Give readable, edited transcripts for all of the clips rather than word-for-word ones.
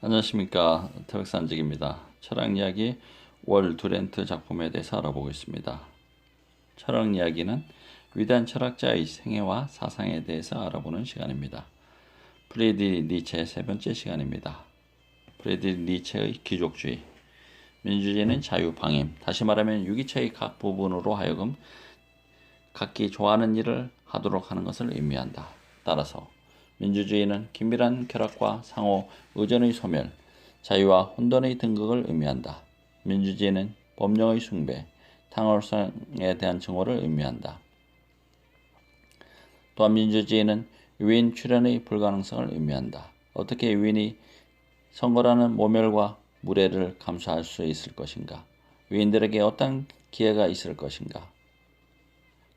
안녕하십니까. 태백산직입니다. 철학 이야기 월 두렌트 작품에 대해서 알아보고 있습니다. 철학 이야기는 위대한 철학자의 생애와 사상에 대해서 알아보는 시간입니다. 프리드리히 니체의 세 번째 시간입니다. 프리드리히 니체의 귀족주의. 민주주의는 자유, 방임, 다시 말하면 유기체의 각 부분으로 하여금 각기 좋아하는 일을 하도록 하는 것을 의미한다. 따라서 민주주의는 긴밀한 결합과 상호 의존의 소멸, 자유와 혼돈의 등극을 의미한다. 민주주의는 법령의 숭배, 탕월성에 대한 증오를 의미한다. 또한 민주주의는 유인 출현의 불가능성을 의미한다. 어떻게 유인이 선거라는 모멸과 무례를 감수할 수 있을 것인가? 유인들에게 어떤 기회가 있을 것인가?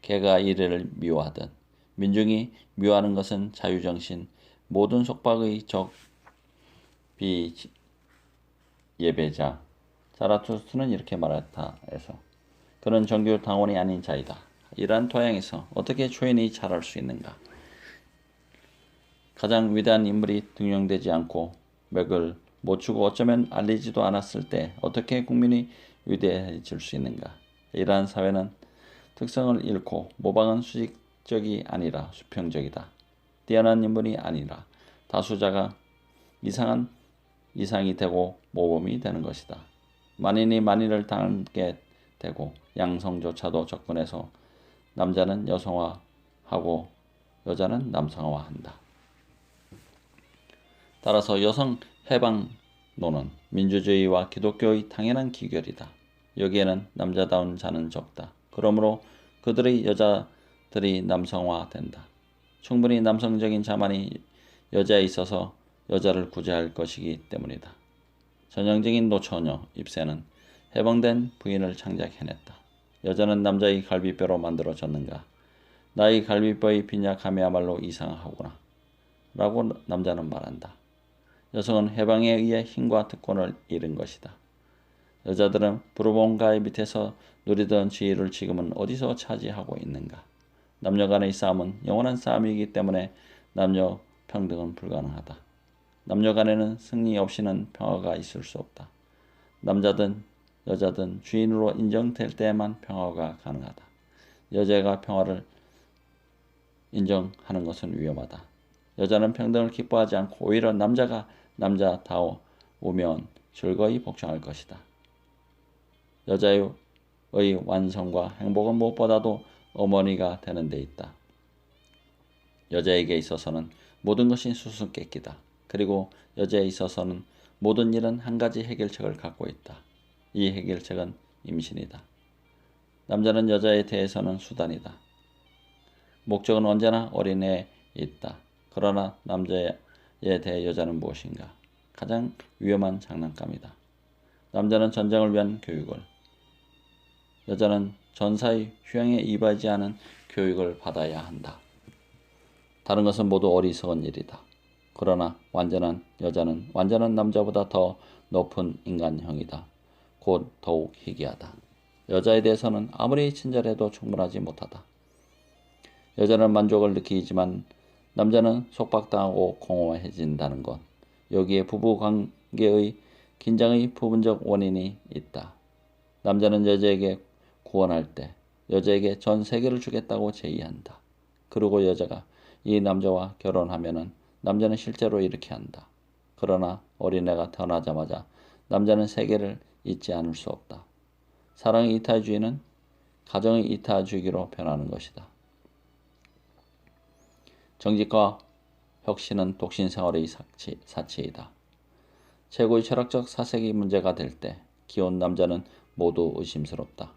개가 이래를 미워하듯 민중이 미워하는 것은 자유정신, 모든 속박의 적, 비예배자. 자라투스트는 이렇게 말했다 해서 그는 정규 당원이 아닌 자이다. 이러한 토양에서 어떻게 초인이 자랄 수 있는가? 가장 위대한 인물이 등용되지 않고 맥을 못 주고 어쩌면 알리지도 않았을 때 어떻게 국민이 위대해질 수 있는가? 이러한 사회는 특성을 잃고 모방은 수직적이 아니라 수평적이다. 뛰어난 인물이 아니라 다수자가 이상이 되고 모범이 되는 것이다. 만인이 만인을 당하게 되고 양성조차도 접근해서 남자는 여성화하고 여자는 남성화한다. 따라서 여성 해방론은 민주주의와 기독교의 당연한 기결이다. 여기에는 남자다운 자는 적다. 그러므로 그들의 여자들이 남성화된다. 충분히 남성적인 자만이 여자에 있어서 여자를 구제할 것이기 때문이다. 전형적인 노처녀 입새는 해방된 부인을 창작해냈다. 여자는 남자의 갈비뼈로 만들어졌는가? 나의 갈비뼈의 빈약함이야말로 이상하구나. 라고 남자는 말한다. 여성은 해방에 의해 힘과 특권을 잃은 것이다. 여자들은 부르봉 가의 밑에서 누리던 지위를 지금은 어디서 차지하고 있는가? 남녀 간의 싸움은 영원한 싸움이기 때문에 남녀 평등은 불가능하다. 남녀 간에는 승리 없이는 평화가 있을 수 없다. 남자든 여자든 주인으로 인정될 때에만 평화가 가능하다. 여자가 평화를 인정하는 것은 위험하다. 여자는 평등을 기뻐하지 않고 오히려 남자가 남자다우면 즐거이 복종할 것이다. 여자의 완성과 행복은 무엇보다도 어머니가 되는 데 있다. 여자에게 있어서는 모든 것이 수수께끼다. 그리고 여자에 있어서는 모든 일은 한 가지 해결책을 갖고 있다. 이 해결책은 임신이다. 남자는 여자에 대해서는 수단이다. 목적은 언제나 어린애에 있다. 그러나 남자에 대해 여자는 무엇인가? 가장 위험한 장난감이다. 남자는 전쟁을 위한 교육을, 여자는 전사의 휴양에 이바지 않은 교육을 받아야 한다. 다른 것은 모두 어리석은 일이다. 그러나 완전한 여자는 완전한 남자보다 더 높은 인간형이다. 곧 더욱 희귀하다. 여자에 대해서는 아무리 친절해도 충분하지 못하다. 여자는 만족을 느끼지만 남자는 속박당하고 공허해진다는 것. 여기에 부부관계의 긴장의 부분적 원인이 있다. 남자는 여자에게 구원할 때 여자에게 전 세계를 주겠다고 제의한다. 그리고 여자가 이 남자와 결혼하면은 남자는 실제로 이렇게 한다. 그러나 어린애가 태어나자마자 남자는 세계를 잊지 않을 수 없다. 사랑의 이타주의는 가정의 이타주의로 변하는 것이다. 정직과 혁신은 독신 생활의 사치이다. 최고의 철학적 사색이 문제가 될 때 기혼 남자는 모두 의심스럽다.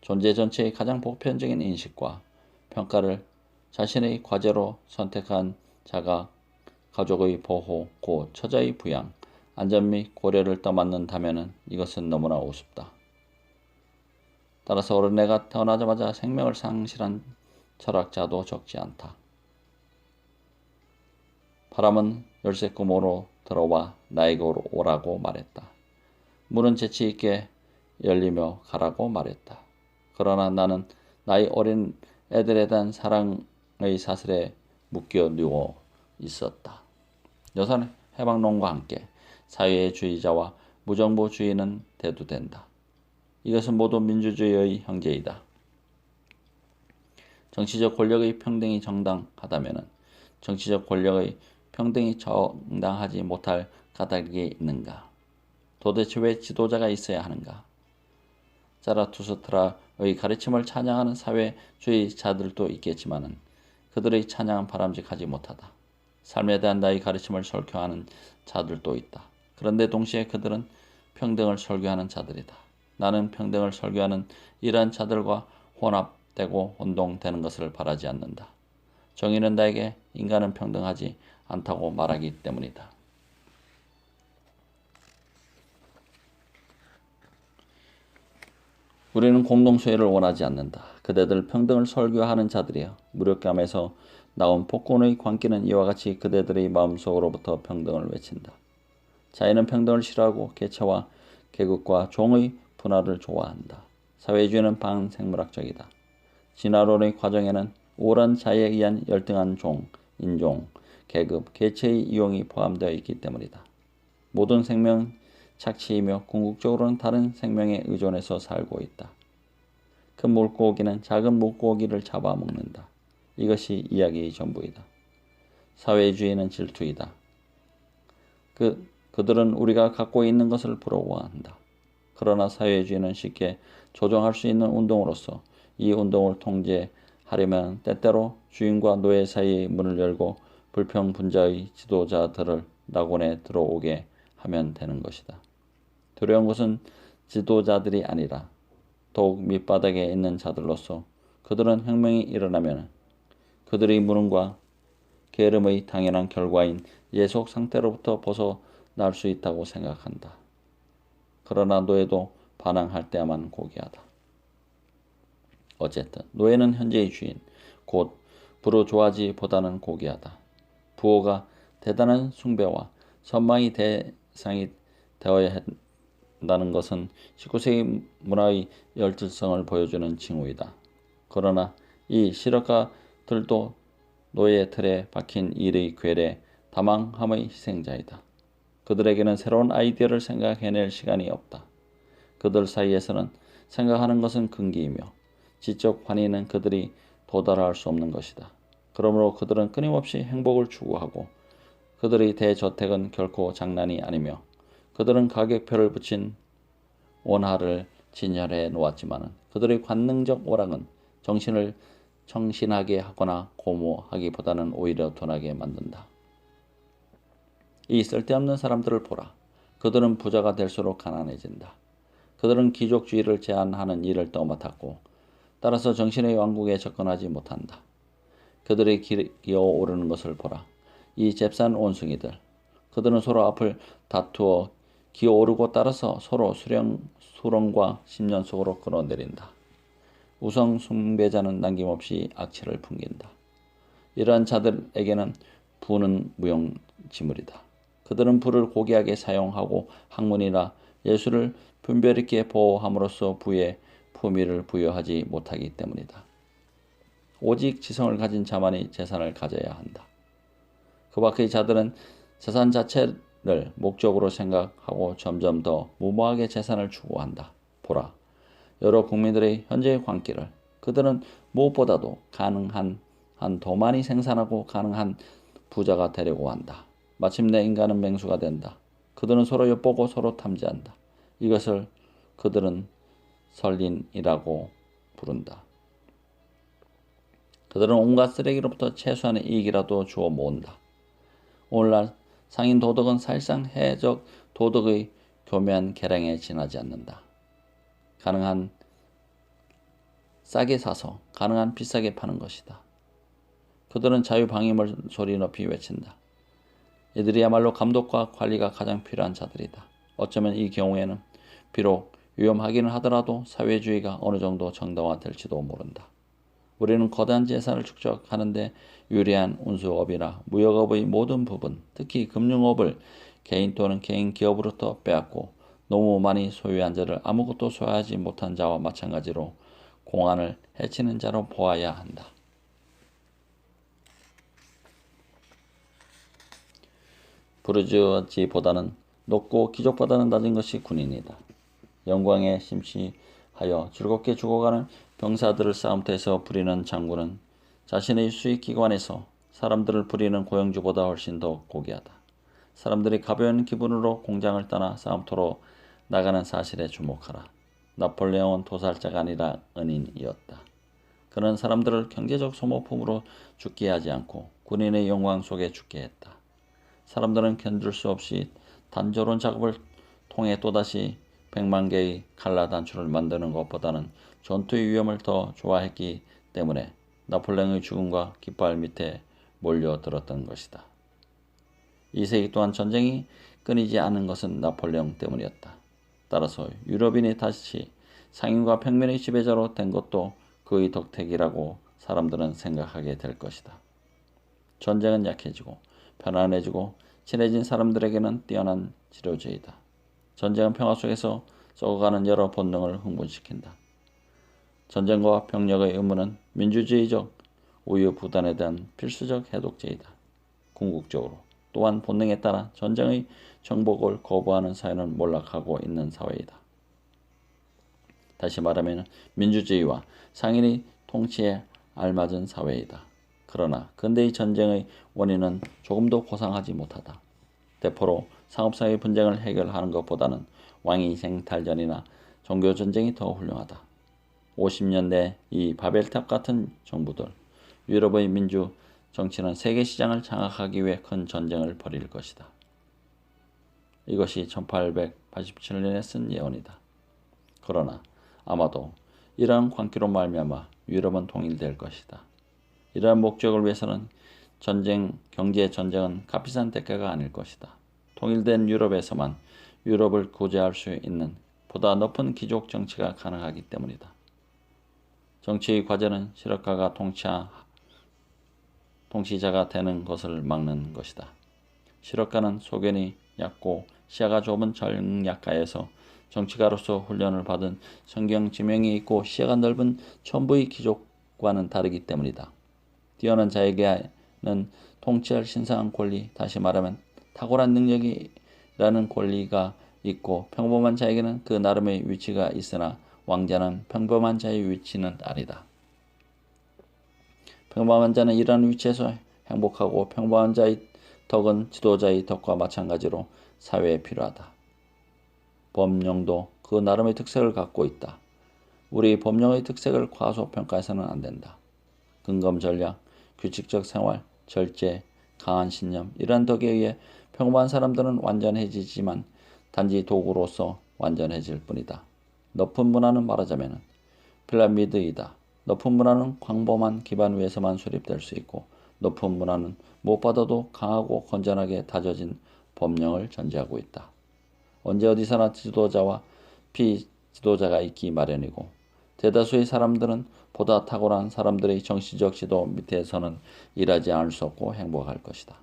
존재 전체의 가장 보편적인 인식과 평가를 자신의 과제로 선택한 자가 가족의 보호, 고 처자의 부양, 안전 및 고려를 떠맡는다면 이것은 너무나 우습다. 따라서 어린애가 태어나자마자 생명을 상실한 철학자도 적지 않다. 바람은 열쇠 구멍으로 들어와 나에게 오라고 말했다. 문은 재치 있게 열리며 가라고 말했다. 그러나 나는 나의 어린 애들에 대한 사랑의 사슬에 묶여 누워 있었다. 여성 해방론과 함께 사회주의자와 무정부주의는 대두된다. 이것은 모두 민주주의의 형제이다. 정치적 권력의 평등이 정당하다면 정치적 권력의 평등이 정당하지 못할 까닭이 있는가? 도대체 왜 지도자가 있어야 하는가? 자라투스트라의 가르침을 찬양하는 사회주의자들도 있겠지만 그들의 찬양은 바람직하지 못하다. 삶에 대한 나의 가르침을 설교하는 자들도 있다. 그런데 동시에 그들은 평등을 설교하는 자들이다. 나는 평등을 설교하는 이러한 자들과 혼합되고 혼동되는 것을 바라지 않는다. 정의는 나에게 인간은 평등하지 않다고 말하기 때문이다. 우리는 공동소유를 원하지 않는다. 그대들 평등을 설교하는 자들이여. 무력감에서 나온 폭군의 광기는 이와 같이 그대들의 마음속으로부터 평등을 외친다. 자유는 평등을 싫어하고 계층과 계급과 종의 분화를 좋아한다. 사회주의는 반생물학적이다. 진화론의 과정에는 우월한 자유에 의한 열등한 종, 인종, 계급, 계층의 이용이 포함되어 있기 때문이다. 모든 생명은 착취이며 궁극적으로는 다른 생명에 의존해서 살고 있다. 큰 물고기는 작은 물고기를 잡아먹는다. 이것이 이야기의 전부이다. 사회주의는 질투이다. 그들은 우리가 갖고 있는 것을 부러워한다. 그러나 사회주의는 쉽게 조정할 수 있는 운동으로서 이 운동을 통제하려면 때때로 주인과 노예 사이의 문을 열고 불평분자의 지도자들을 낙원에 들어오게 하면 되는 것이다. 두려운 것은 지도자들이 아니라 더욱 밑바닥에 있는 자들로서 그들은 혁명이 일어나면 그들의 무능과 게으름의 당연한 결과인 예속 상태로부터 벗어날 수 있다고 생각한다. 그러나 노예도 반항할 때야만 고귀하다. 어쨌든 노예는 현재의 주인, 곧 부르주아지보다는 고귀하다. 부호가 대단한 숭배와 선망의 대상이 되어야 한다는 것은 19세기 문화의 열등성을 보여주는 징후이다. 그러나 이 실업가들도 노예 틀에 박힌 일의 괴뢰, 다망함의 희생자이다. 그들에게는 새로운 아이디어를 생각해낼 시간이 없다. 그들 사이에서는 생각하는 것은 금기이며 지적 환희는 그들이 도달할 수 없는 것이다. 그러므로 그들은 끊임없이 행복을 추구하고 그들의 대저택은 결코 장난이 아니며 그들은 가격표를 붙인 원화를 진열해 놓았지만 그들의 관능적 오락은 정신을 청신하게 하거나 고무하기보다는 오히려 둔하게 만든다. 이 쓸데없는 사람들을 보라. 그들은 부자가 될수록 가난해진다. 그들은 귀족주의를 제한하는 일을 떠맡았고 따라서 정신의 왕국에 접근하지 못한다. 그들이 기어오르는 것을 보라. 이 잽싼 원숭이들. 그들은 서로 앞을 다투어 기어오르고 따라서 서로 수렁과 심년 속으로 끌어내린다. 우성 숭배자는 남김없이 악취를 풍긴다. 이러한 자들에게는 부는 무용지물이다. 그들은 부를 고귀하게 사용하고 학문이나 예술을 분별 있게 보호함으로써 부에 품위를 부여하지 못하기 때문이다. 오직 지성을 가진 자만이 재산을 가져야 한다. 그 밖의 자들은 재산 자체를 목적으로 생각하고 점점 더 무모하게 재산을 추구한다. 보라. 여러 국민들의 현재의 광기를 그들은 무엇보다도 가능한 한 더 많이 생산하고 가능한 부자가 되려고 한다. 마침내 인간은 맹수가 된다. 그들은 서로 엿보고 서로 탐지한다. 이것을 그들은 설린이라고 부른다. 그들은 온갖 쓰레기로부터 최소한의 이익이라도 주워 모은다. 오늘날 상인 도덕은 사실상 해적 도덕의 교묘한 계량에 지나지 않는다. 가능한 싸게 사서 가능한 비싸게 파는 것이다. 그들은 자유방임을 소리 높이 외친다. 이들이야말로 감독과 관리가 가장 필요한 자들이다. 어쩌면 이 경우에는 비록 위험하기는 하더라도 사회주의가 어느 정도 정당화될지도 모른다. 우리는 거대한 재산을 축적하는데 유리한 운수업이나 무역업의 모든 부분, 특히 금융업을 개인 또는 개인 기업으로부터 빼앗고 너무 많이 소유한 자를 아무것도 소유하지 못한 자와 마찬가지로 공안을 해치는 자로 보아야 한다. 부르주아지보다는 높고 귀족보다는 낮은 것이 군인이다. 영광에 심취하여 즐겁게 죽어가는 병사들을 싸움터에서 부리는 장군은 자신의 수익기관에서 사람들을 부리는 고용주보다 훨씬 더 고귀하다. 사람들이 가벼운 기분으로 공장을 떠나 싸움터로 나가는 사실에 주목하라. 나폴레옹은 도살자가 아니라 은인이었다. 그는 사람들을 경제적 소모품으로 죽게 하지 않고 군인의 영광 속에 죽게 했다. 사람들은 견딜 수 없이 단조로운 작업을 통해 또다시 100만 개의 칼라 단추를 만드는 것보다는 전투의 위험을 더 좋아했기 때문에 나폴레옹의 죽음과 깃발 밑에 몰려들었던 것이다. 2세기 동안 전쟁이 끊이지 않은 것은 나폴레옹 때문이었다. 따라서 유럽인이 다시 상인과 평민의 지배자로 된 것도 그의 덕택이라고 사람들은 생각하게 될 것이다. 전쟁은 약해지고 편안해지고 친해진 사람들에게는 뛰어난 치료제이다. 전쟁은 평화 속에서 썩어가는 여러 본능을 흥분시킨다. 전쟁과 병력의 의무는 민주주의적 우유부단에 대한 필수적 해독제이다. 궁극적으로 또한 본능에 따라 전쟁의 정복을 거부하는 사회는 몰락하고 있는 사회이다. 다시 말하면 민주주의와 상인의 통치에 알맞은 사회이다. 그러나 근대의 전쟁의 원인은 조금도 고상하지 못하다. 대포로 상업사회 분쟁을 해결하는 것보다는 왕위 생탈전이나 종교전쟁이 더 훌륭하다. 50년대 이 바벨탑 같은 정부들, 유럽의 민주 정치는 세계 시장을 장악하기 위해 큰 전쟁을 벌일 것이다. 이것이 1887년에 쓴 예언이다. 그러나 아마도 이러한 광기로 말미암아 유럽은 통일될 것이다. 이러한 목적을 위해서는 경제 전쟁은 값비싼 대가가 아닐 것이다. 통일된 유럽에서만 유럽을 구제할 수 있는 보다 높은 귀족 정치가 가능하기 때문이다. 정치의 과제는 실업가가 통치자가 되는 것을 막는 것이다. 실업가는 소견이 얕고 시야가 좁은 정약가에서 정치가로서 훈련을 받은 성경 지명이 있고 시야가 넓은 천부의 귀족과는 다르기 때문이다. 뛰어난 자에게는 통치할 신성한 권리, 다시 말하면 탁월한 능력이라는 권리가 있고 평범한 자에게는 그 나름의 위치가 있으나 왕자는 평범한 자의 위치는 아니다. 평범한 자는 이러한 위치에서 행복하고 평범한 자의 덕은 지도자의 덕과 마찬가지로 사회에 필요하다. 법령도 그 나름의 특색을 갖고 있다. 우리 법령의 특색을 과소평가해서는 안 된다. 근검 전략, 규칙적 생활, 절제, 강한 신념 이러한 덕에 의해 평범한 사람들은 완전해지지만 단지 도구로서 완전해질 뿐이다. 높은 문화는 말하자면 피라미드이다. 높은 문화는 광범한 기반 위에서만 수립될 수 있고 높은 문화는 무엇보다도 강하고 건전하게 다져진 법령을 전제하고 있다. 언제 어디서나 지도자와 피지도자가 있기 마련이고 대다수의 사람들은 보다 탁월한 사람들의 정치적 지도 밑에서는 일하지 않을 수 없고 행복할 것이다.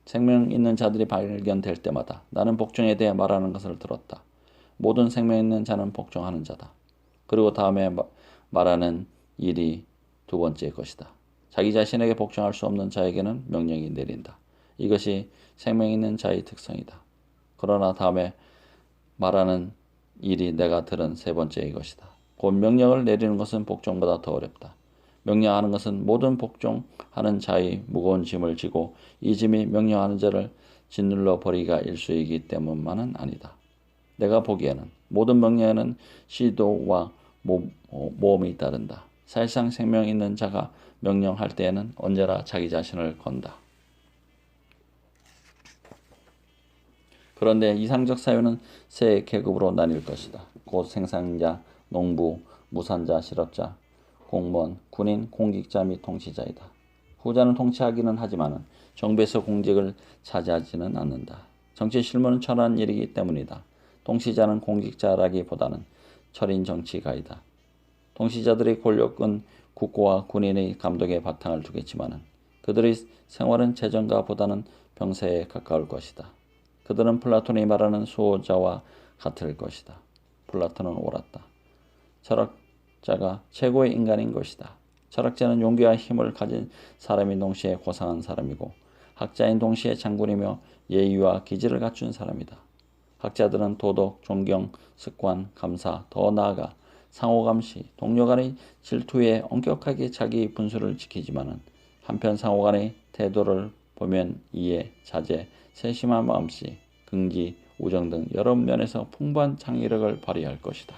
생명 있는 자들이 발견될 때마다 나는 복종에 대해 말하는 것을 들었다. 모든 생명 있는 자는 복종하는 자다. 그리고 다음에 말하는 일이 두 번째 것이다. 자기 자신에게 복종할 수 없는 자에게는 명령이 내린다. 이것이 생명 있는 자의 특성이다. 그러나 다음에 말하는 일이 내가 들은 세 번째의 것이다. 곧 명령을 내리는 것은 복종보다 더 어렵다. 명령하는 것은 모든 복종하는 자의 무거운 짐을 지고 이 짐이 명령하는 자를 짓눌러 버리기가 일수이기 때문만은 아니다. 내가 보기에는 모든 명령에는 시도와 모험이 따른다. 사실상 생명 있는 자가 명령할 때에는 언제나 자기 자신을 건다. 그런데 이상적 사회는 세 계급으로 나뉠 것이다. 곧 생산자, 농부, 무산자, 실업자, 공무원, 군인, 공직자 및 통치자이다. 후자는 통치하기는 하지만 정부에서 공직을 차지하지는 않는다. 정치 실무는 천한 일이기 때문이다. 통치자는 공직자라기보다는 철인 정치가이다. 통치자들의 권력은 국고와 군인의 감독에 바탕을 두겠지만 그들의 생활은 재정가보다는 병세에 가까울 것이다. 그들은 플라톤이 말하는 수호자와 같을 것이다. 플라톤은 옳았다. 철학자가 최고의 인간인 것이다. 철학자는 용기와 힘을 가진 사람인 동시에 고상한 사람이고 학자인 동시에 장군이며 예의와 기질을 갖춘 사람이다. 학자들은 도덕, 존경, 습관, 감사, 더 나아가 상호감시, 동료 간의 질투에 엄격하게 자기 분수를 지키지만은 한편 상호 간의 태도를 보면 이해, 자제, 세심한 마음씨, 긍지, 우정 등 여러 면에서 풍부한 창의력을 발휘할 것이다.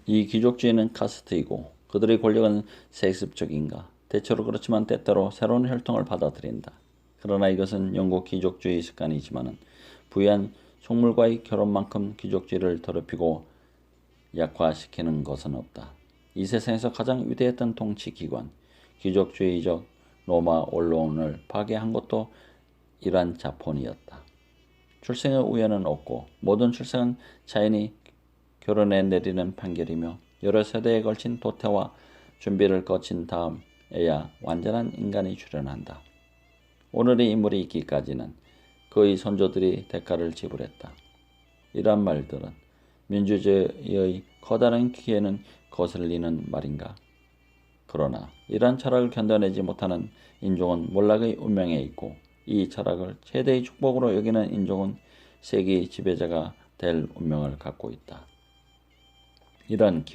이 귀족주의는 카스트이고 그들의 권력은 세습적인가. 대체로 그렇지만 때때로 새로운 혈통을 받아들인다. 그러나 이것은 영국 귀족주의 습관이지만은 부유한 속물과의 결혼만큼 귀족주의를 더럽히고 약화시키는 것은 없다. 이 세상에서 가장 위대했던 통치기관, 귀족주의적 로마 언론을 파괴한 것도 이러한 자본이었다. 출생의 우연은 없고 모든 출생은 자연이 결혼에 내리는 판결이며 여러 세대에 걸친 도태와 준비를 거친 다음에야 완전한 인간이 출현한다. 오늘의 인물이 있기까지는 그의 선조들이 대가를 지불했다. 이러한 말들은 민주주의의 커다란 기회는 거슬리는 말인가? 그러나 이러한 철학을 견뎌내지 못하는 인종은 몰락의 운명에 있고 이 철학을 최대의 축복으로 여기는 인종은 세계의 지배자가 될 운명을 갖고 있다. 이런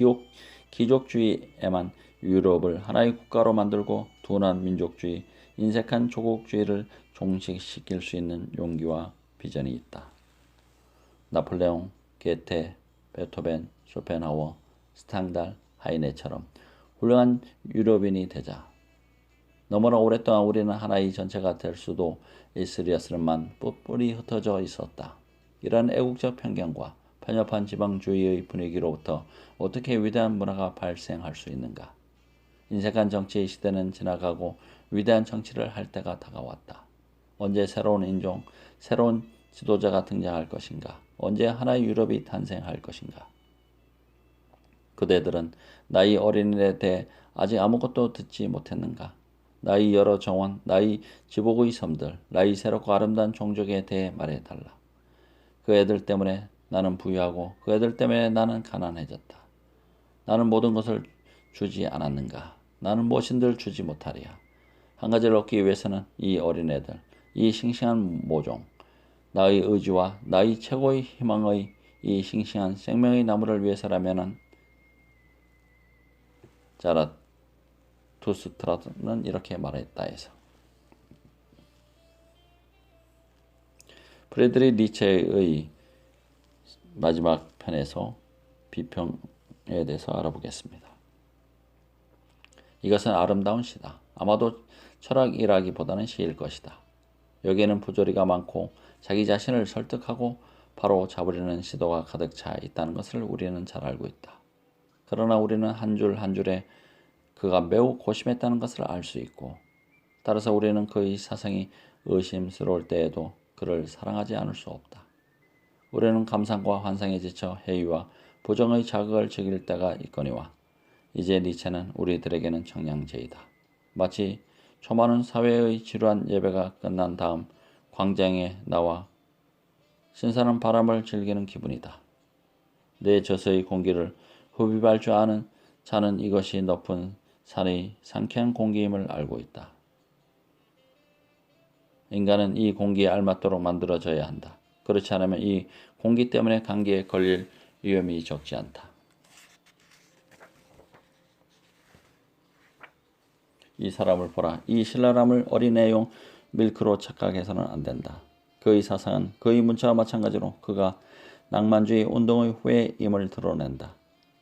귀족주의에만 유럽을 하나의 국가로 만들고 둔한 민족주의, 인색한 조국주의를 종식시킬 수 있는 용기와 비전이 있다. 나폴레옹, 게테, 베토벤, 쇼펜하워, 스탕달, 하이네처럼 훌륭한 유럽인이 되자. 너무나 오랫동안 우리는 하나의 전체가 될 수도 있으리였으만 뿔뿔이 흩어져 있었다. 이런 애국적 편견과 편협한 지방주의의 분위기로부터 어떻게 위대한 문화가 발생할 수 있는가? 인색한 정치의 시대는 지나가고 위대한 정치를 할 때가 다가왔다. 언제 새로운 인종, 새로운 지도자가 등장할 것인가? 언제 하나의 유럽이 탄생할 것인가? 그대들은 나의 어린이에 대해 아직 아무것도 듣지 못했는가? 나의 여러 정원, 나의 지복의 섬들, 나의 새롭고 아름다운 종족에 대해 말해달라. 그 애들 때문에 나는 부유하고 그 애들 때문에 나는 가난해졌다. 나는 모든 것을 주지 않았는가? 나는 무엇인들 주지 못하리야. 한 가지를 얻기 위해서는 이 어린애들, 이 싱싱한 모종, 나의 의지와 나의 최고의 희망의 이 싱싱한 생명의 나무를 위해서라면은 자라투스트라는 이렇게 말했다 해서 프레드리 니체의 마지막 편에서 비평에 대해서 알아보겠습니다. 이것은 아름다운 시다. 아마도 철학이라기보다는 시일 것이다. 여기에는 부조리가 많고 자기 자신을 설득하고 바로 잡으려는 시도가 가득 차 있다는 것을 우리는 잘 알고 있다. 그러나 우리는 한 줄 한 줄에 그가 매우 고심했다는 것을 알 수 있고 따라서 우리는 그의 사상이 의심스러울 때에도 그를 사랑하지 않을 수 없다. 우리는 감상과 환상에 지쳐 회의와 부정의 자극을 즐길 때가 있거니와 이제 니체는 우리들에게는 청량제이다. 마치 초많은 사회의 지루한 예배가 끝난 다음 광장에 나와 신선한 바람을 즐기는 기분이다. 내 저서의 공기를 흡입할 줄 아는 자는 이것이 높은 산의 상쾌한 공기임을 알고 있다. 인간은 이 공기에 알맞도록 만들어져야 한다. 그렇지 않으면 이 공기 때문에 감기에 걸릴 위험이 적지 않다. 이 사람을 보라. 이 신랄함을 어린애용 밀크로 착각해서는 안 된다. 그의 사상은 그의 문자와 마찬가지로 그가 낭만주의 운동의 후예임을 드러낸다.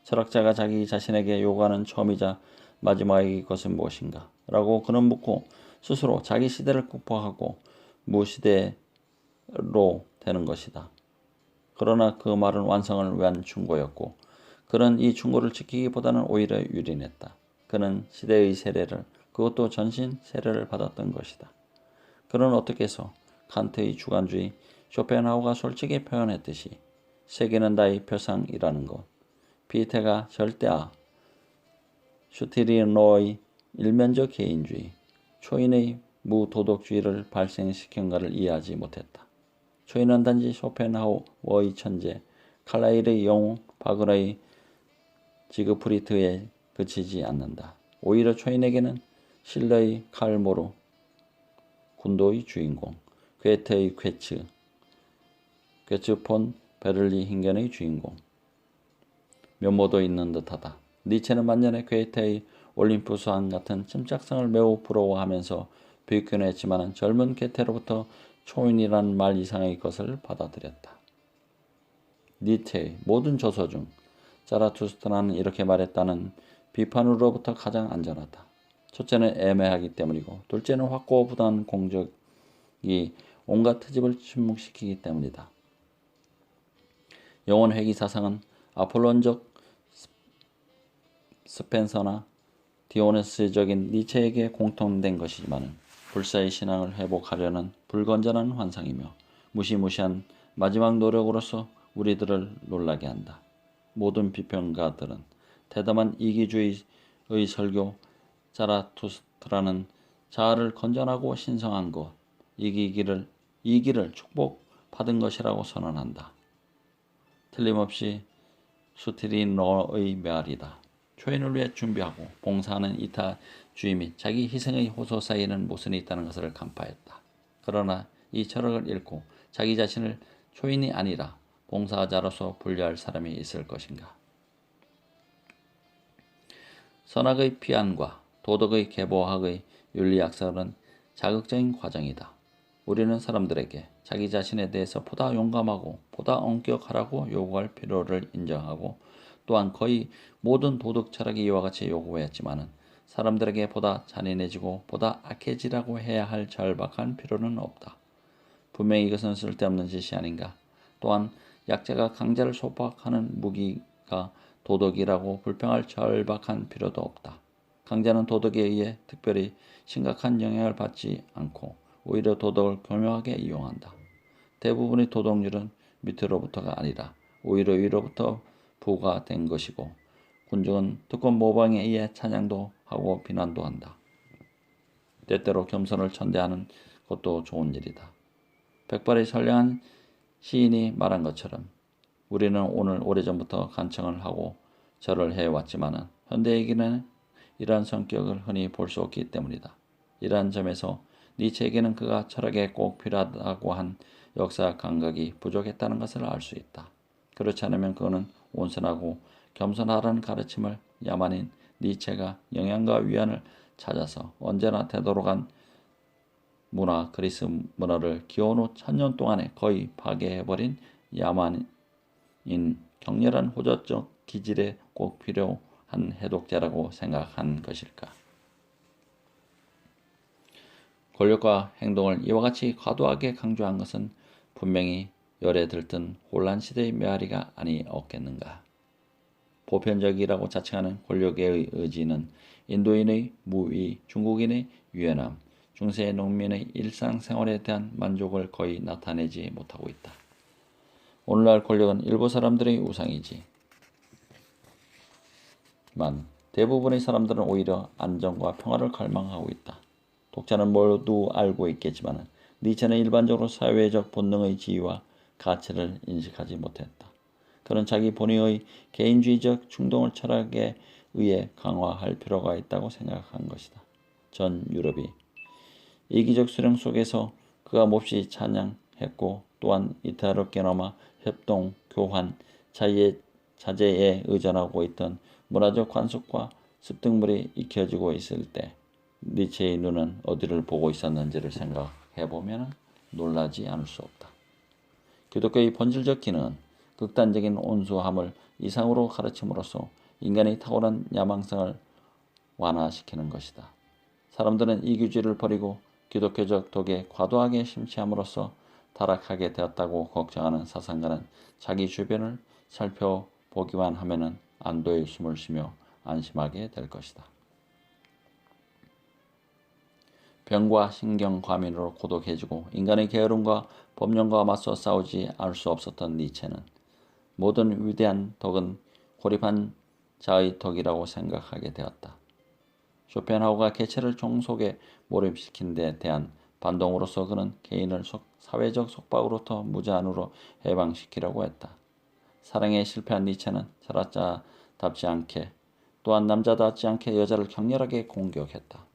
철학자가 자기 자신에게 요구하는 처음이자 마지막의 것은 무엇인가? 라고 그는 묻고 스스로 자기 시대를 극복하고 무시대로 되는 것이다. 그러나 그 말은 완성을 위한 충고였고 그는 이 충고를 지키기보다는 오히려 유린했다. 그는 시대의 세례를 그것도 전신 세례를 받았던 것이다. 그는 어떻게 해서 칸트의 주관주의, 쇼펜하우가 솔직히 표현했듯이 세계는 나의 표상이라는 것, 비테가 절대아, 슈티리노의 일면적 개인주의, 초인의 무도덕주의를 발생시킨가를 이해하지 못했다. 초인은 단지 쇼펜하우어의 천재, 칼라일의 영웅, 바그러의 지그프리트에 그치지 않는다. 오히려 초인에게는 실러의 칼모르, 군도의 주인공, 괴테의 괴츠 폰 베를리힌겐의 주인공. 면모도 있는 듯하다. 니체는 만년에 괴테의 올림푸스왕 같은 침착성을 매우 부러워하면서 비웃겨냈지만 젊은 괴테로부터 초인이란 말 이상의 것을 받아들였다. 니체의 모든 저서 중 자라투스트라는 이렇게 말했다는 비판으로부터 가장 안전하다. 첫째는 애매하기 때문이고 둘째는 확고부단한 공적이 온갖 트집을 침묵시키기 때문이다. 영혼 회귀 사상은 아폴론적 스펜서나 디오네스적인 니체에게 공통된 것이지만 불사의 신앙을 회복하려는 불건전한 환상이며 무시무시한 마지막 노력으로서 우리들을 놀라게 한다. 모든 비평가들은 대담한 이기주의의 설교 자라투스트라는 자아를 건전하고 신성한 것, 이기를 축복받은 것이라고 선언한다. 틀림없이 수티리노의 메아리다. 초인을 위해 준비하고 봉사하는 이타주의 및 자기 희생의 호소 사이에는 모순이 있다는 것을 간파했다. 그러나 이 철학을 읽고 자기 자신을 초인이 아니라 봉사자로서 분류할 사람이 있을 것인가? 선악의 피안과 도덕의 계보학의 윤리학설은 자극적인 과정이다. 우리는 사람들에게 자기 자신에 대해서 보다 용감하고 보다 엄격하라고 요구할 필요를 인정하고 또한 거의 모든 도덕 철학이 이와 같이 요구했지만 사람들에게 보다 잔인해지고 보다 악해지라고 해야 할 절박한 필요는 없다. 분명히 이것은 쓸데없는 짓이 아닌가. 또한 약자가 강자를 소박하는 무기가 도덕이라고 불평할 절박한 필요도 없다. 강자는 도덕에 의해 특별히 심각한 영향을 받지 않고 오히려 도덕을 교묘하게 이용한다. 대부분의 도덕률은 밑으로부터가 아니라 오히려 위로부터 부과된 것이고 군중은 특권 모방에 의해 찬양도 하고 비난도 한다. 때때로 겸손을 천대하는 것도 좋은 일이다. 백발의 선량한 시인이 말한 것처럼 우리는 오래전부터 간청을 하고 절을 해왔지만 현대에게는 이러한 성격을 흔히 볼 수 없기 때문이다. 이러한 점에서 니체에게는 그가 철학에 꼭 필요하다고 한 역사 감각이 부족했다는 것을 알 수 있다. 그렇지 않으면 그는 온순하고 겸손하라는 가르침을 야만인 니체가 영양과 위안을 찾아서 언제나 되도록한 그리스 문화를 기원 후 1000년 동안에 거의 파괴해버린 야만인 격렬한 호전적 기질에 꼭 필요한 해독제라고 생각한 것일까? 권력과 행동을 이와 같이 과도하게 강조한 것은 분명히 열에 들뜬 혼란 시대의 메아리가 아니었겠는가. 보편적이라고 자칭하는 권력의 의지는 인도인의 무위, 중국인의 유연함, 중세 농민의 일상생활에 대한 만족을 거의 나타내지 못하고 있다. 오늘날 권력은 일부 사람들의 우상이지만 대부분의 사람들은 오히려 안정과 평화를 갈망하고 있다. 독자는 모두 알고 있겠지만 니체는 일반적으로 사회적 본능의 지위와 가치를 인식하지 못했다. 그는 자기 본의의 개인주의적 충동을 철학에 의해 강화할 필요가 있다고 생각한 것이다. 전 유럽이 이기적 수령 속에서 그가 몹시 찬양했고 또한 이타롭게나마 협동, 교환, 자제에 의존하고 있던 문화적 관습과 습득물이 익혀지고 있을 때 니체의 눈은 어디를 보고 있었는지를 생각해보면 놀라지 않을 수 없다. 기독교의 본질적 기능은 극단적인 온수함을 이상으로 가르침으로써 인간의 탁월한 야망성을 완화시키는 것이다. 사람들은 이기주의를 버리고 기독교적 덕에 과도하게 심취함으로써 타락하게 되었다고 걱정하는 사상가는 자기 주변을 살펴보기만 하면 안도의 숨을 쉬며 안심하게 될 것이다. 병과 신경과민으로 고독해지고 인간의 게으름과 법령과 맞서 싸우지 않을 수 없었던 니체는 모든 위대한 덕은 고립한 자의 덕이라고 생각하게 되었다. 쇼펜하우가 개체를 종속에 몰입시킨 데 대한 반동으로서 그는 개인을 사회적 속박으로부터 무제한으로 해방시키려고 했다. 사랑에 실패한 니체는 철학자답지 않게 또한 남자답지 않게 여자를 격렬하게 공격했다.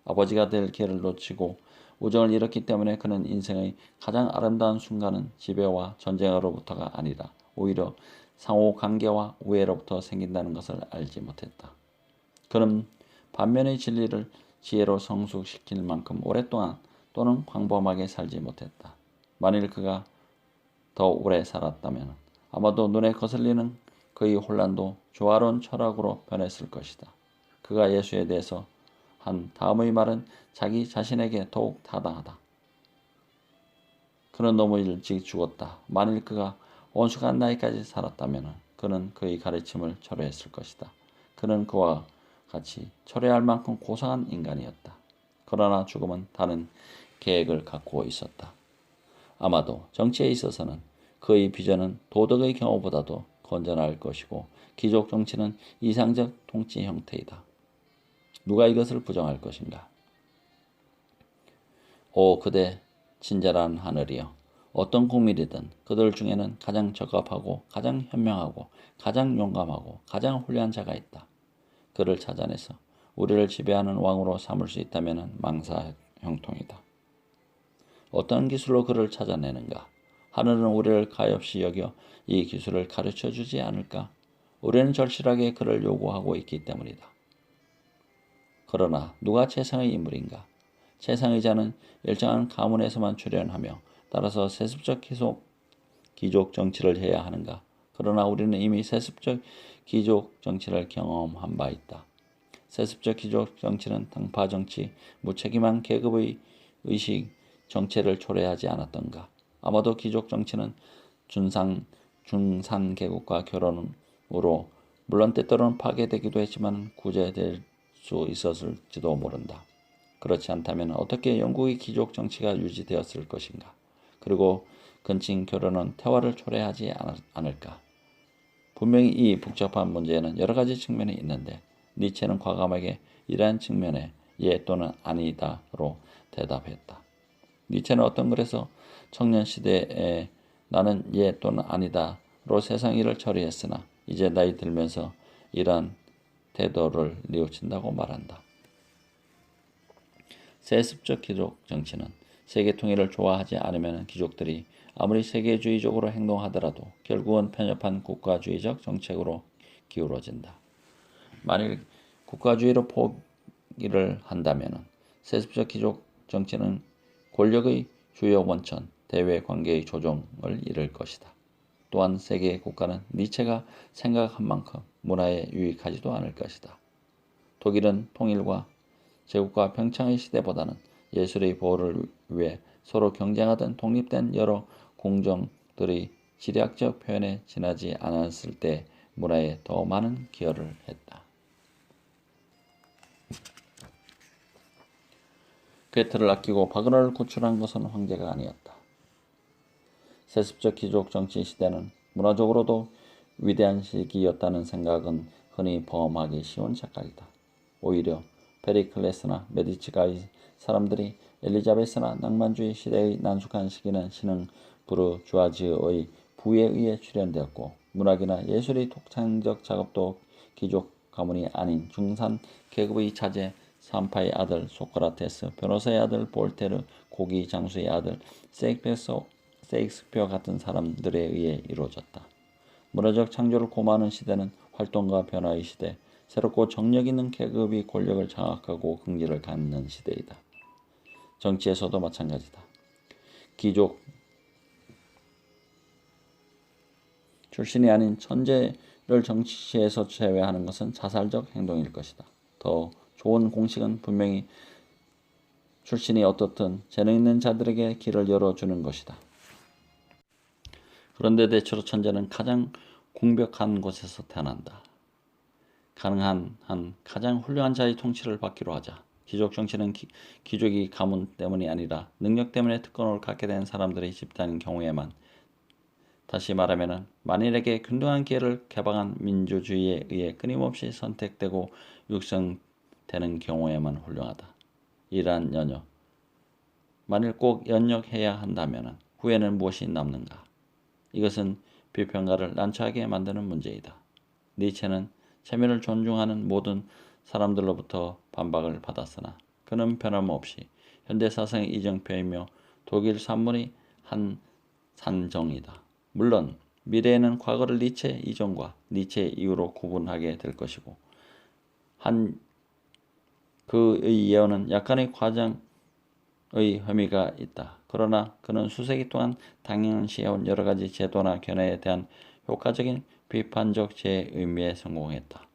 아버지가 될 기회를 놓치고 우정을 잃었기 때문에 그는 인생의 가장 아름다운 순간은 지배와 전쟁으로부터가 아니라 오히려 상호 관계와 우애로부터 생긴다는 것을 알지 못했다. 그는 반면의 진리를 지혜로 성숙시킬 만큼 오랫동안 또는 광범하게 살지 못했다. 만일 그가 더 오래 살았다면 아마도 눈에 거슬리는 그의 혼란도 조화로운 철학으로 변했을 것이다. 그가 예수에 대해서 한 다음의 말은 자기 자신에게 더욱 타당하다. 그는 너무 일찍 죽었다. 만일 그가 온숙한 나이까지 살았다면 그는 그의 가르침을 철회했을 것이다. 그는 그와 같이 철회할 만큼 고상한 인간이었다. 그러나 죽음은 다른 계획을 갖고 있었다. 아마도 정치에 있어서는 그의 비전은 도덕의 경우보다도 건전할 것이고 귀족 정치는 이상적 통치 형태이다. 누가 이것을 부정할 것인가? 오 그대 친절한 하늘이여, 어떤 국민이든 그들 중에는 가장 적합하고 가장 현명하고 가장 용감하고 가장 훌륭한 자가 있다. 그를 찾아내서 우리를 지배하는 왕으로 삼을 수 있다면 망사 형통이다. 어떤 기술로 그를 찾아내는가? 하늘은 우리를 가엾이 여겨 이 기술을 가르쳐 주지 않을까? 우리는 절실하게 그를 요구하고 있기 때문이다. 그러나 누가 최상의 인물인가? 최상의 자는 일정한 가문에서만 출현하며 따라서 세습적 귀족 정치를 해야 하는가? 그러나 우리는 이미 세습적 귀족 정치를 경험한 바 있다. 세습적 귀족 정치는 당파 정치, 무책임한 계급의 의식, 정체를 초래하지 않았던가? 아마도 귀족 정치는 중산 계급과 결혼으로 물론 때때로는 파괴되기도 했지만 구제될 수 있었을지도 모른다. 그렇지 않다면 어떻게 영국의 귀족 정치가 유지되었을 것인가? 그리고 근친 결혼은 태화를 초래하지 않을까? 분명히 이 복잡한 문제에는 여러 가지 측면이 있는데 니체는 과감하게 이러한 측면에 예 또는 아니다로 대답했다. 니체는 어떤 글에서 청년 시대에 나는 예 또는 아니다로 세상 일을 처리했으나 이제 나이 들면서 이러한 태도를 뉘우친다고 말한다. 세습적 귀족 정치는 세계 통일을 좋아하지 않으면 귀족들이 아무리 세계주의적으로 행동하더라도 결국은 편협한 국가주의적 정책으로 기울어진다. 만일 국가주의로 포기를 한다면 세습적 귀족 정치는 권력의 주요 원천, 대외 관계의 조정을 잃을 것이다. 또한 세계의 국가는 니체가 생각한 만큼 문화에 유익하지도 않을 것이다. 독일은 통일과 제국과 평창의 시대보다는 예술의 보호를 위해 서로 경쟁하던 독립된 여러 공정들의 지략적 표현에 지나지 않았을 때 문화에 더 많은 기여를 했다. 괴테를 아끼고 바그너를 구출한 것은 황제가 아니었다. 세습적 귀족 정치 시대는 문화적으로도 위대한 시기였다는 생각은 흔히 범하기 쉬운 착각이다. 오히려 페리클레스나 메디치가의 사람들이 엘리자베스나 낭만주의 시대의 난숙한 시기는 신흥 부르주아즈의 부에 의해 출현되었고 문학이나 예술의 독창적 작업도 귀족 가문이 아닌 중산 계급의 자제 산파의 아들 소크라테스, 변호사의 아들 볼테르, 고기 장수의 아들 세익스피어 같은 사람들에 의해 이루어졌다. 문화적 창조를 고마하는 시대는 활동과 변화의 시대, 새롭고 정력 있는 계급이 권력을 장악하고 긍지를 갖는 시대이다. 정치에서도 마찬가지다. 귀족 출신이 아닌 천재를 정치에서 제외하는 것은 자살적 행동일 것이다. 더 좋은 공식은 분명히 출신이 어떻든 재능 있는 자들에게 길을 열어주는 것이다. 그런데 대체로 천재는 가장 공벽한 곳에서 태어난다. 가능한 한 가장 훌륭한 자의 통치를 받기로 하자. 귀족 정치는 귀족이 가문 때문이 아니라 능력 때문에 특권을 갖게 된 사람들의 집단인 경우에만, 다시 말하면 만인에게 균등한 기회를 개방한 민주주의에 의해 끊임없이 선택되고 육성되는 경우에만 훌륭하다. 이러한 연역, 만일 꼭 연역해야 한다면 후에는 무엇이 남는가? 이것은 비평가를 난처하게 만드는 문제이다. 니체는 체면을 존중하는 모든 사람들로부터 반박을 받았으나 그는 변함없이 현대 사상의 이정표이며 독일 산문의 한 산정이다. 물론 미래에는 과거를 니체 이전과 니체 이후로 구분하게 될 것이고 한 그의 예언은 약간의 과장의 혐의가 있다. 그러나 그는 수세기 동안 당연시해온 여러 가지 제도나 견해에 대한 효과적인 비판적 재의미에 성공했다.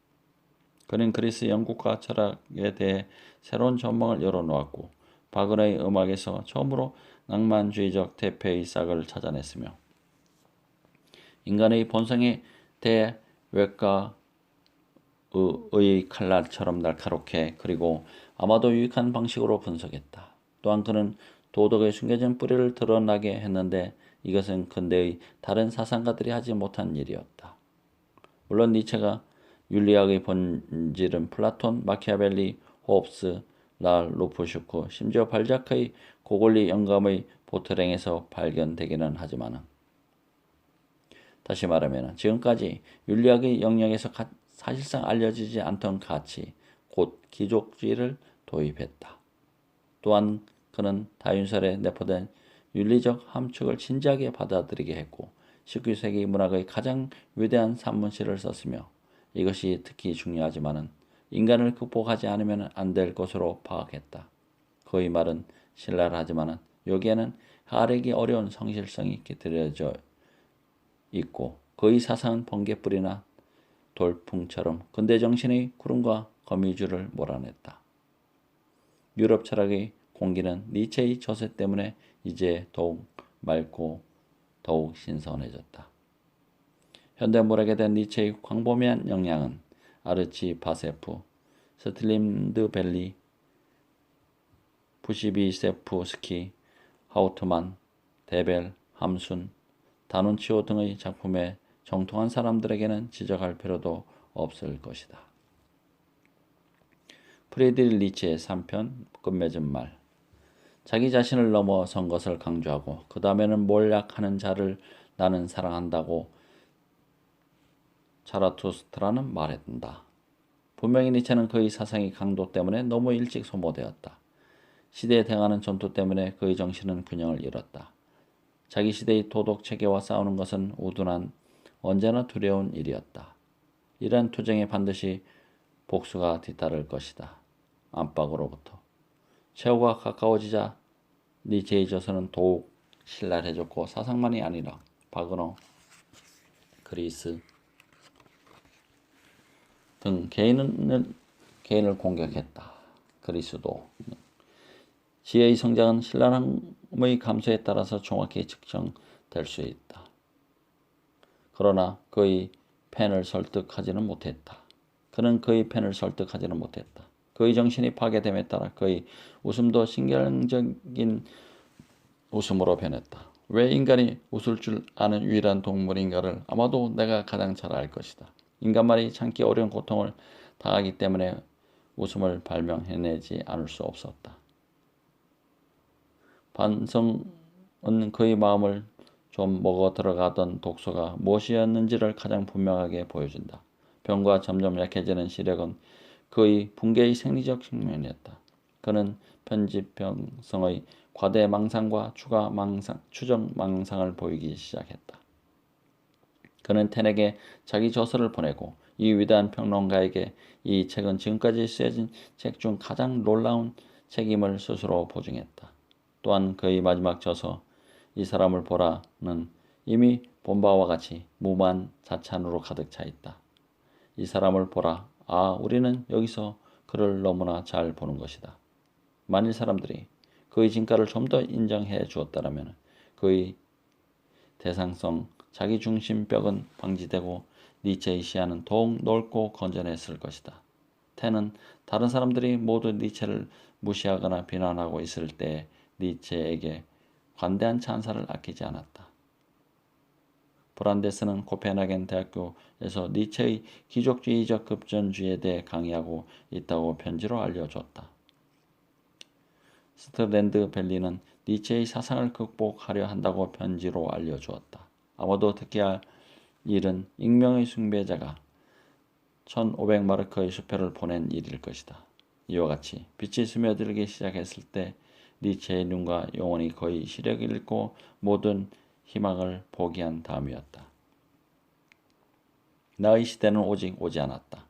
그는 그리스 영국과 철학에 대해 새로운 전망을 열어놓았고 바그너의 음악에서 처음으로 낭만주의적 대표의 싹을 찾아냈으며 인간의 본성에 대해 외과의 칼날처럼 날카롭게 그리고 아마도 유익한 방식으로 분석했다. 또한 그는 도덕의 숨겨진 뿌리를 드러나게 했는데 이것은 근대의 다른 사상가들이 하지 못한 일이었다. 물론 니체가 윤리학의 본질은 플라톤, 마키아벨리, 호흡스, 라루프슈크, 심지어 발자크의 고골리 영감의 보트랭에서 발견되기는 하지만 다시 말하면 지금까지 윤리학의 영역에서 사실상 알려지지 않던 가치, 곧 귀족주의를 도입했다. 또한 그는 다윤설에 내포된 윤리적 함축을 진지하게 받아들이게 했고 19세기 문학의 가장 위대한 산문시를 썼으며 이것이 특히 중요하지만 인간을 극복하지 않으면 안 될 것으로 파악했다. 그의 말은 신랄하지만 여기에는 가르기 어려운 성실성이 깃들여져 있고 그의 사상은 번개불이나 돌풍처럼 근대 정신의 구름과 거미줄을 몰아냈다. 유럽 철학의 공기는 니체의 저세 때문에 이제 더욱 맑고 더욱 신선해졌다. 현대 문학에 대한 니체의 광범위한 영향은 아르치 바세프, 스틸린드벨리, 부시비세프스키, 하우트만, 데벨, 함순, 다눈치오 등의 작품에 정통한 사람들에게는 지적할 필요도 없을 것이다. 프리드리히 니체의 3편 끝맺은 말. 자기 자신을 넘어선 것을 강조하고 그 다음에는 몰약하는 자를 나는 사랑한다고 자라투스트라는 말했다. 분명히 니체는 그의 사상의 강도 때문에 너무 일찍 소모되었다. 시대에 대응하는 전투 때문에 그의 정신은 균형을 잃었다. 자기 시대의 도덕 체계와 싸우는 것은 우둔한 언제나 두려운 일이었다. 이러한 투쟁에 반드시 복수가 뒤따를 것이다. 안팎으로부터. 최후가 가까워지자 니체의 저서는 더욱 신랄해졌고 사상만이 아니라 바그너, 그리스 등 개인을 공격했다. 그리스도 지혜의 성장은 신랄함의 감소에 따라서 정확히 측정될 수 있다. 그러나 그의 팬을 설득하지는 못했다. 그는 그의 팬을 설득하지는 못했다. 그의 정신이 파괴됨에 따라 그의 웃음도 신경적인 웃음으로 변했다. 왜 인간이 웃을 줄 아는 유일한 동물인가를 아마도 내가 가장 잘 알 것이다. 인간만이 참기 어려운 고통을 당하기 때문에 웃음을 발명해내지 않을 수 없었다. 반성은 그의 마음을 좀 먹어 들어가던 독소가 무엇이었는지를 가장 분명하게 보여준다. 병과 점점 약해지는 시력은 그의 붕괴의 생리적 측면이었다. 그는 편집병성의 과대 망상과 추적 망상을 보이기 시작했다. 그는 텐에게 자기 저서를 보내고 이 위대한 평론가에게 이 책은 지금까지 쓰여진 책 중 가장 놀라운 책임을 스스로 보증했다. 또한 그의 마지막 저서 이 사람을 보라는 이미 본 바와 같이 무모한 자찬으로 가득 차 있다. 이 사람을 보라. 우리는 여기서 그를 너무나 잘 보는 것이다. 만일 사람들이 그의 진가를 좀 더 인정해 주었다면 그의 대상성, 자기중심벽은 방지되고 니체의 시야는 더욱 넓고 건전했을 것이다. 텐은 다른 사람들이 모두 니체를 무시하거나 비난하고 있을 때 니체에게 관대한 찬사를 아끼지 않았다. 브란데스는 코펜하겐 대학교에서 니체의 귀족주의적 급전주의에 대해 강의하고 있다고 편지로 알려줬다. 스트랜드 벨리는 니체의 사상을 극복하려 한다고 편지로 알려주었다. 아마도 특기할 일은 익명의 숭배자가 1500마르크의 수표를 보낸 일일 것이다. 이와 같이 빛이 스며들기 시작했을 때 니체의 눈과 영혼이 거의 시력을 잃고 모든 희망을 포기한 다음이었다. 나의 시대는 오직 오지 않았다.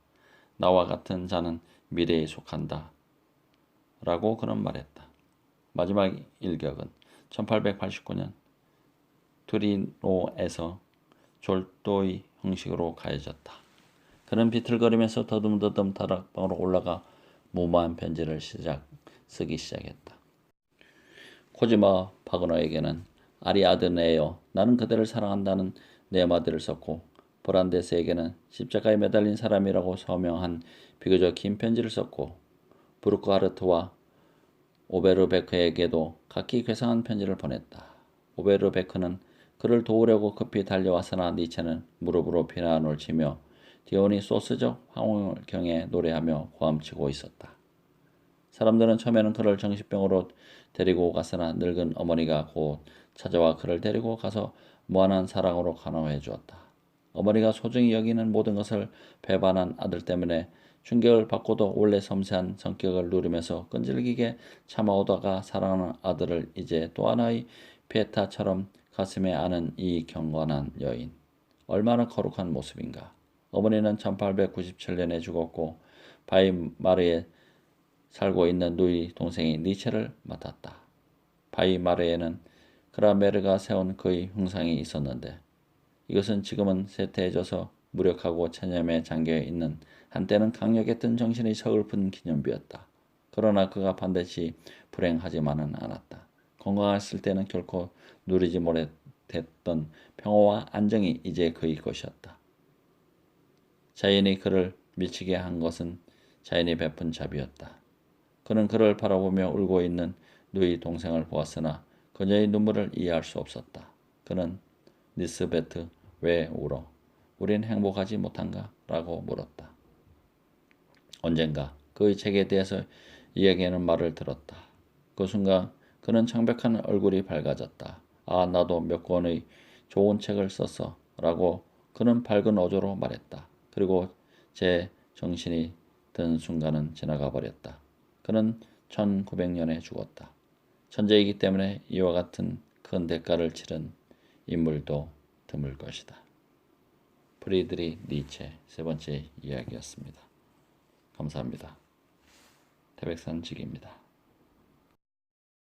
나와 같은 자는 미래에 속한다. 라고 그는 말했다. 마지막 일격은 1889년 투리노에서 졸도의 형식으로 가해졌다. 그는 비틀거리면서 더듬더듬 다락방으로 올라가 무모한 편지를 쓰기 시작했다. 코지마 바그너에게는 아리아드네여 나는 그대를 사랑한다는 네 마디를 썼고 브란데스에게는 십자가에 매달린 사람이라고 서명한 비교적 긴 편지를 썼고 브루크하르트와 오베르베크에게도 각기 괴상한 편지를 보냈다. 오베르베크는 그를 도우려고 급히 달려왔으나 니체는 무릎으로 피난을 치며 디오니소스적 황홀경에 노래하며 고함치고 있었다. 사람들은 처음에는 그를 정신병으로 데리고 갔으나 늙은 어머니가 곧 찾아와 그를 데리고 가서 무한한 사랑으로 간호해 주었다. 어머니가 소중히 여기는 모든 것을 배반한 아들 때문에 충격을 받고도 원래 섬세한 성격을 누리면서 끈질기게 참아오다가 사랑하는 아들을 이제 또 하나의 피에타처럼 가슴에 안은 이 경건한 여인. 얼마나 거룩한 모습인가. 어머니는 1897년에 죽었고 바이마르에 살고 있는 누이 동생이 니체를 맡았다. 바이마르에는 그라메르가 세운 그의 흉상이 있었는데 이것은 지금은 쇠퇴해져서 무력하고 체념에 잠겨있는 한때는 강력했던 정신의 서글픈 기념비였다. 그러나 그가 반드시 불행하지만은 않았다. 건강했을 때는 결코 누리지 못했던 평화와 안정이 이제 그의 것이었다. 자연이 그를 미치게 한 것은 자연이 베푼 자비였다. 그는 그를 바라보며 울고 있는 누이 동생을 보았으나 그녀의 눈물을 이해할 수 없었다. 그는 리스베트 왜 울어? 우린 행복하지 못한가? 라고 물었다. 언젠가 그의 책에 대해서 이야기하는 말을 들었다. 그 순간 그는 창백한 얼굴이 밝아졌다. 아, 나도 몇 권의 좋은 책을 썼어. 라고 그는 밝은 어조로 말했다. 그리고 제 정신이 든 순간은 지나가 버렸다. 그는 1900년에 죽었다. 천재이기 때문에 이와 같은 큰 대가를 치른 인물도 드물 것이다. 프리드리히 니체 세 번째 이야기였습니다. 감사합니다. 태백산직입니다.